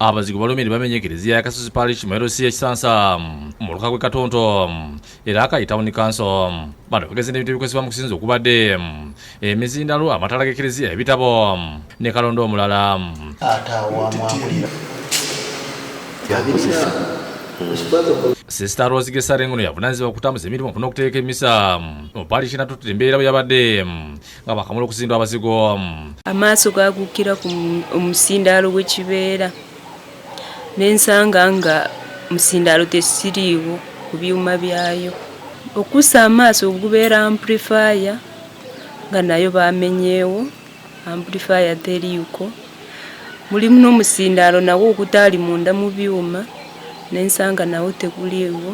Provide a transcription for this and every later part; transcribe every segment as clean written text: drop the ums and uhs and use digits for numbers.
abazigu balumiri bamenye Eklezia ya Kasuzi Parish mu LC ekisansa mu luka Katonto era akayitawuni kanso bano bageze n'ebintu bikozesebwa mu kusinza okubadde emizindalo amatala g'Eklezia ebitabo ne kalondo omulala Sister Rose Gesarengo yavunaanizibwa okutambuza emirimu n'okuteeka emisa mu parish natutira embeera bwe yabadde nga bakamula okuzindwa abazigo amaaso gaagukira ku omusindaalo w'ekibeera n'ensanga nga musindaalo tesiriiwo ku byuma byayo okussa amaaso ogubeera amplifier nga nayo bamenyeewo amplifier teriiko mulimu n'omusindaalo nawo okutaali munda mu byuma n'ensanga nawo teguliiwo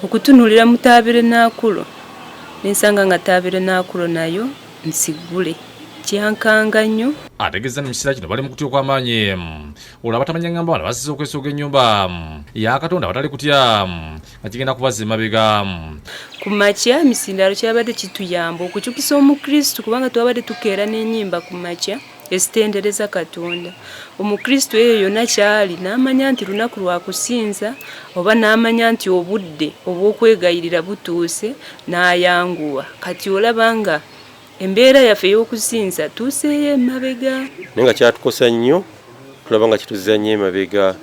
okutunulira mu tabernakulo n'ensanga nga tabernakulo nayo nsigule kyankanga nnyo ategeeza n'ekiseera kino bali mu kutya okw'amaanyi olwo abatamanya ngamba bano basize okwesooga ennyumba ya Katonda abatali kutya nga kigenda kubazza emabega ku makya emisindalo kyabadde kituyamba okukyukisa omukristu kubanga twabadde tukeera n'ennyimba ku makya esitendereza Katonda omukristu eyo yonna kyali n'amanya nti lunaku lwa kusinza oba n'amanya nti obudde obw'okwegayirira butuuse n'ayanguwa kati olabanga embeera yaffe y'okusinza tuuseeyo emabega nenga kyatukosa nnyo tulaba nga kituzza nnyo emabega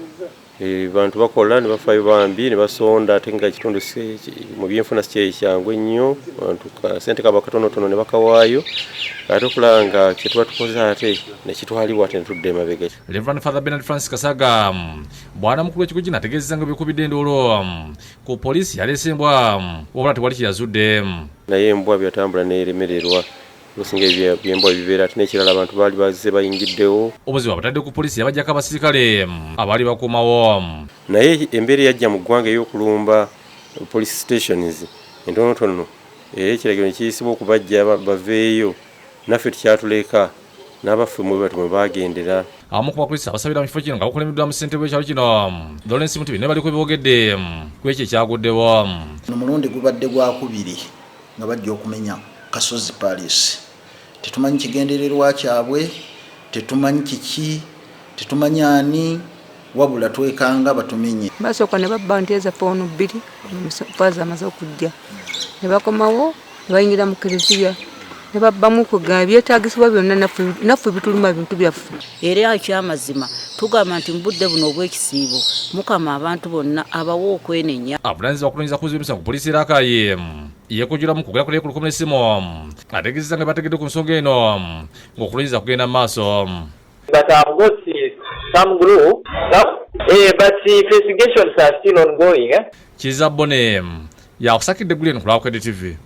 bantu bakola ne bafaayo bambi ne basonda ate nga ekitundu mu byenfuna sikyekyangu ennyo bantu sente kaba katonotono ne bakawaayo ate okulaba nga kyetuba tukoze ate nekitwalibwa ate netudda emabega. Reverend Father Bernard Francis Kasaga bwana mukulu w'ekigo kino ategeezezza nga bikubidde enduulu ku poliisi yaleese embwa wabula tewali kyeyazudde naye embwa byatambula neeremererwa osinga ebyembwa bibeera ate n'ekirala abantu baali bazze bayingiddewo obuzibu abatadde ku poliisi yabajjako abasirikale abaali bakuumawo naye embeera yajja mu ggwanga ey'okulumba police stations entonotono ekiragiro ne kiyisibwa okubajja baveeyo naffe tukyatuleka n'abaffe mu bwe bagendera abamu ku bapoliisi abasabira mu kifo kino nga bakulembeddwa mu ssentebe w'ekyalo kino Lawrence Mutebi ne baliko boogedde ku ekyo ekyaguddewo omulundi gubadde gwakubiri nga bajja okumenya Kasozi Parish tetumanyi kigendererwa kyabwe tetumanyi kiki tetumanyi ani wabula twekanga batumenye basooka ne babba nti eza foonu bbiri omufazi amaze okujja ne bakomawo ne bayingira mu Eklezia ne babbamu kuga byetaagisibwa byonna naffe bituluma bintu byaffe era ekyamazima tugamba nti mu budde buno obw'ekisiibo Mukama abantu bonna abawo okwenenya avunaanyizibwa kulonyiza kuziba emisango poliisi erakaye yekujjulamu kugera ku leekulu n'essimu ategeezezza nga bategedde ku nsonga eno ng'okulonyiza kugenda mu maaso. But I've got some group, but investigations are still ongoing. Kiza Bone yakusakidde Guleno ku Lwakede TV.